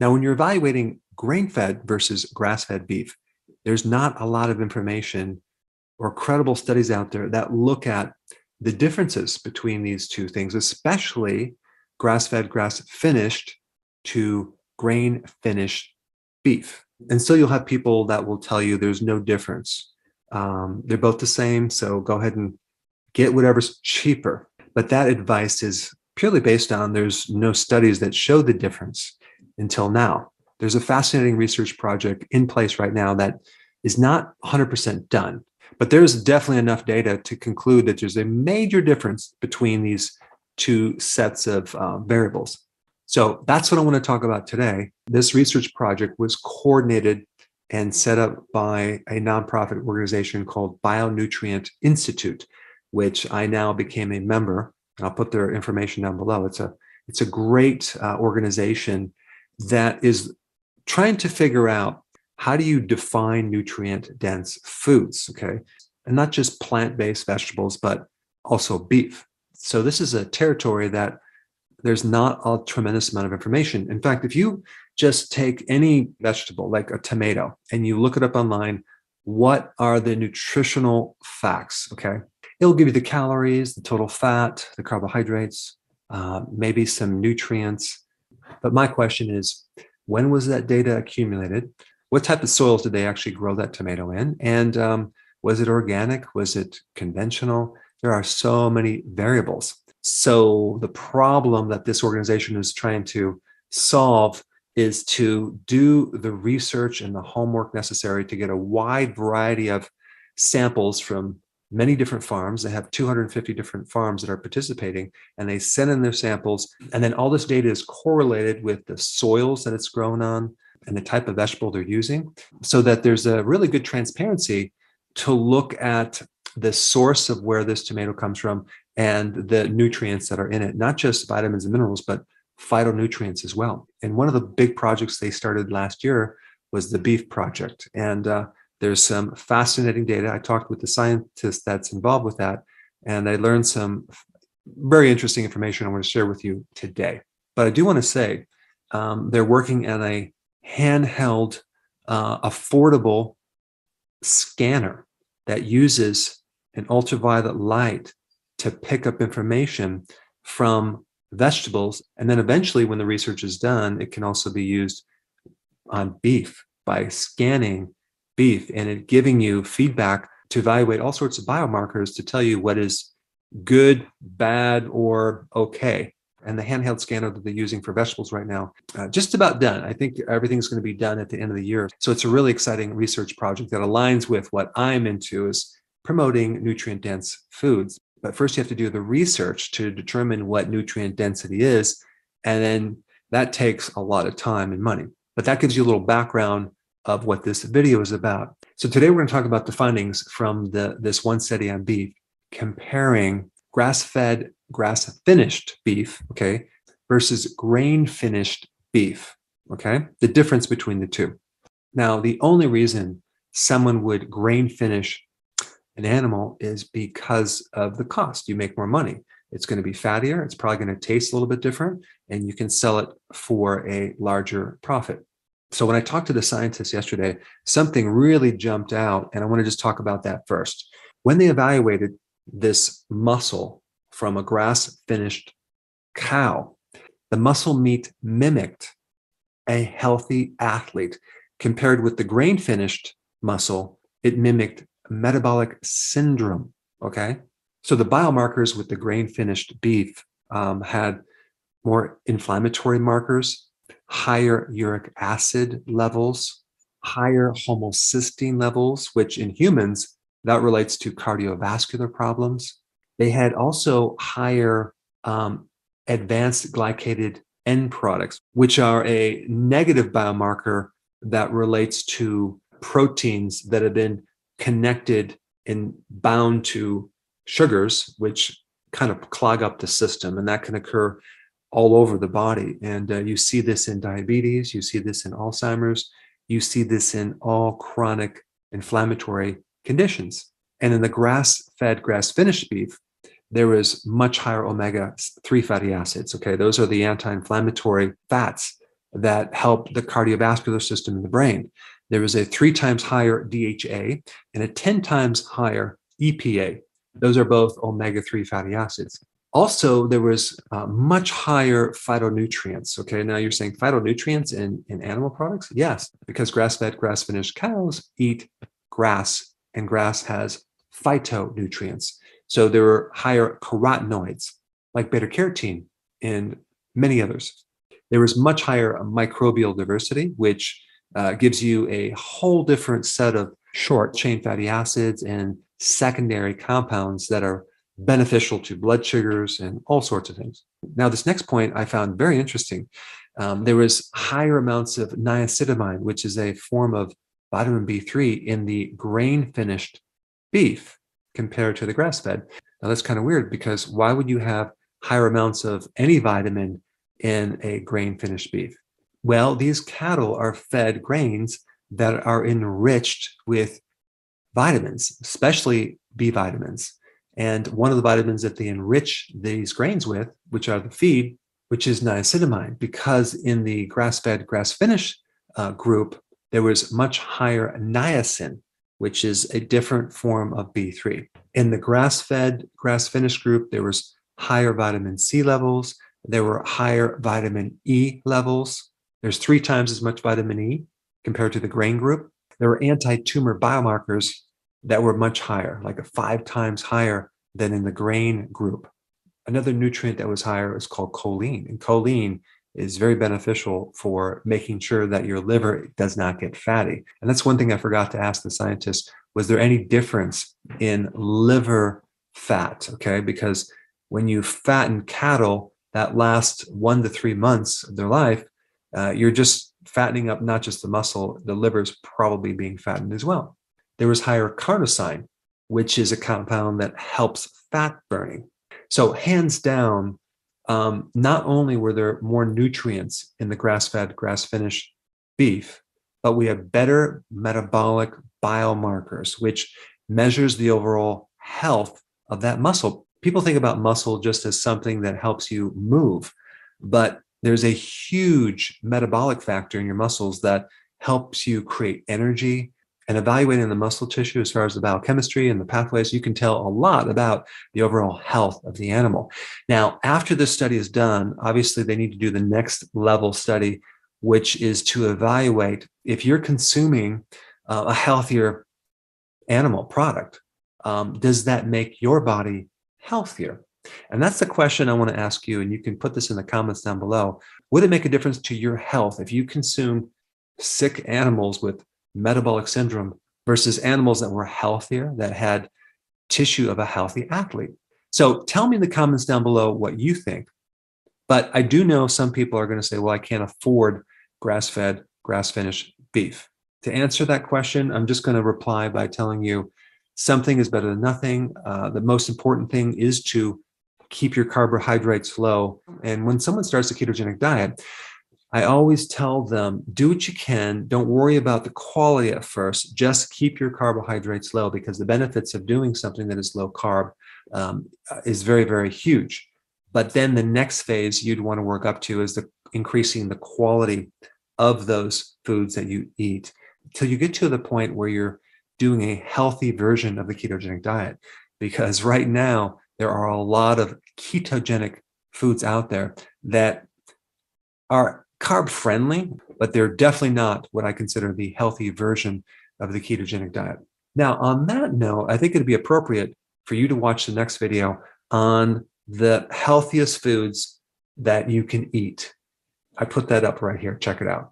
Now, when you're evaluating grain-fed versus grass-fed beef, there's not a lot of information or credible studies out there that look at the differences between these two things, especially grass-fed, grass-finished to grain-finished beef. And so you'll have people that will tell you there's no difference. They're both the same, so go ahead and get whatever's cheaper. But that advice is purely based on there's no studies that show the difference until now. There's a fascinating research project in place right now that is not 100% done, but there's definitely enough data to conclude that there's a major difference between these two sets of variables. So that's what I want to talk about today. This research project was coordinated and set up by a nonprofit organization called Bionutrient Institute, which I now became a member. I'll put their information down below. It's a great organization that is trying to figure out how do you define nutrient-dense foods, okay? And not just plant-based vegetables, but also beef. So this is a territory that there's not a tremendous amount of information. In fact, if you just take any vegetable like a tomato and you look it up online, what are the nutritional facts, okay? It'll give you the calories, the total fat, the carbohydrates, maybe some nutrients. But my question is, when was that data accumulated? What type of soils did they actually grow that tomato in? And was it organic? Was it conventional? There are so many variables. So the problem that this organization is trying to solve is to do the research and the homework necessary to get a wide variety of samples from many different farms. They have 250 different farms that are participating, and they send in their samples. And then all this data is correlated with the soils that it's grown on and the type of vegetable they're using, so that there's a really good transparency to look at the source of where this tomato comes from and the nutrients that are in it, not just vitamins and minerals, but phytonutrients as well. And one of the big projects they started last year was the beef project. And there's some fascinating data. I talked with the scientist that's involved with that, and I learned some very interesting information I want to share with you today. But I do want to say they're working on a handheld, affordable scanner that uses an ultraviolet light to pick up information from vegetables. And then eventually, when the research is done, it can also be used on beef by scanning beef and it giving you feedback to evaluate all sorts of biomarkers to tell you what is good, bad, or okay. And the handheld scanner that they're using for vegetables right now, just about done. I think everything's going to be done at the end of the year. So it's a really exciting research project that aligns with what I'm into, is promoting nutrient-dense foods. But first you have to do the research to determine what nutrient density is. And then that takes a lot of time and money. But that gives you a little background of what this video is about. So today we're going to talk about the findings from this one study on beef, comparing grass-fed, grass-finished beef, okay, versus grain-finished beef, okay? The difference between the two. Now, the only reason someone would grain-finish an animal is because of the cost. You make more money. It's going to be fattier. It's probably going to taste a little bit different, and you can sell it for a larger profit. So when I talked to the scientists yesterday, something really jumped out, and I want to just talk about that first. When they evaluated this muscle from a grass-finished cow, the muscle meat mimicked a healthy athlete. Compared with the grain-finished muscle, it mimicked metabolic syndrome, okay? So the biomarkers with the grain-finished beef had more inflammatory markers, higher uric acid levels, higher homocysteine levels, which in humans, that relates to cardiovascular problems. They had also higher advanced glycated end products, which are a negative biomarker that relates to proteins that have been connected and bound to sugars, which kind of clog up the system. And that can occur all over the body. And you see this in diabetes, you see this in Alzheimer's, you see this in all chronic inflammatory conditions. And in the grass-fed, grass-finished beef, there is much higher omega-3 fatty acids. Okay, those are the anti-inflammatory fats that help the cardiovascular system in the brain. There was a 3 times higher DHA and a 10 times higher EPA. Those are both omega-3 fatty acids. Also, there was much higher phytonutrients. Okay, now you're saying phytonutrients in animal products? Yes, because grass-fed, grass-finished cows eat grass, and grass has phytonutrients. So there were higher carotenoids, like beta-carotene and many others. There was much higher microbial diversity, which gives you a whole different set of short-chain fatty acids and secondary compounds that are beneficial to blood sugars and all sorts of things. Now, this next point I found very interesting. There was higher amounts of niacinamide, which is a form of vitamin B3 in the grain-finished beef compared to the grass-fed. Now, that's kind of weird because why would you have higher amounts of any vitamin in a grain-finished beef? Well, these cattle are fed grains that are enriched with vitamins, especially B vitamins. And one of the vitamins that they enrich these grains with, which are the feed, which is niacinamide, because in the grass-fed, grass-finished group, there was much higher niacin, which is a different form of B3. In the grass-fed, grass-finished group, there was higher vitamin C levels. There were higher vitamin E levels. There's 3 times as much vitamin E compared to the grain group. There were anti-tumor biomarkers that were much higher, like 5 times higher than in the grain group. Another nutrient that was higher is called choline. And choline is very beneficial for making sure that your liver does not get fatty. And that's one thing I forgot to ask the scientists. Was there any difference in liver fat? Okay, because when you fatten cattle that last 1 to 3 months of their life, you're just fattening up not just the muscle, the liver is probably being fattened as well. There was higher carnosine, which is a compound that helps fat burning. So hands down, not only were there more nutrients in the grass-fed, grass-finished beef, but we have better metabolic biomarkers, which measures the overall health of that muscle. People think about muscle just as something that helps you move, but there's a huge metabolic factor in your muscles that helps you create energy. And evaluating the muscle tissue as far as the biochemistry and the pathways, you can tell a lot about the overall health of the animal. Now, after this study is done, obviously they need to do the next level study, which is to evaluate if you're consuming a healthier animal product, does that make your body healthier? And that's the question I want to ask you, and you can put this in the comments down below. Would it make a difference to your health if you consume sick animals with metabolic syndrome versus animals that were healthier, that had tissue of a healthy athlete? So tell me in the comments down below what you think. But I do know some people are going to say, well, I can't afford grass-fed, grass-finished beef. To answer that question, I'm just going to reply by telling you something is better than nothing. The most important thing is to keep your carbohydrates low. And when someone starts a ketogenic diet, I always tell them, do what you can. Don't worry about the quality at first. Just keep your carbohydrates low, because the benefits of doing something that is low carb is very, very huge. But then the next phase you'd want to work up to is increasing the quality of those foods that you eat till you get to the point where you're doing a healthy version of the ketogenic diet. Because right now, there are a lot of ketogenic foods out there that are carb friendly, but they're definitely not what I consider the healthy version of the ketogenic diet. Now, on that note, I think it'd be appropriate for you to watch the next video on the healthiest foods that you can eat. I put that up right here. Check it out.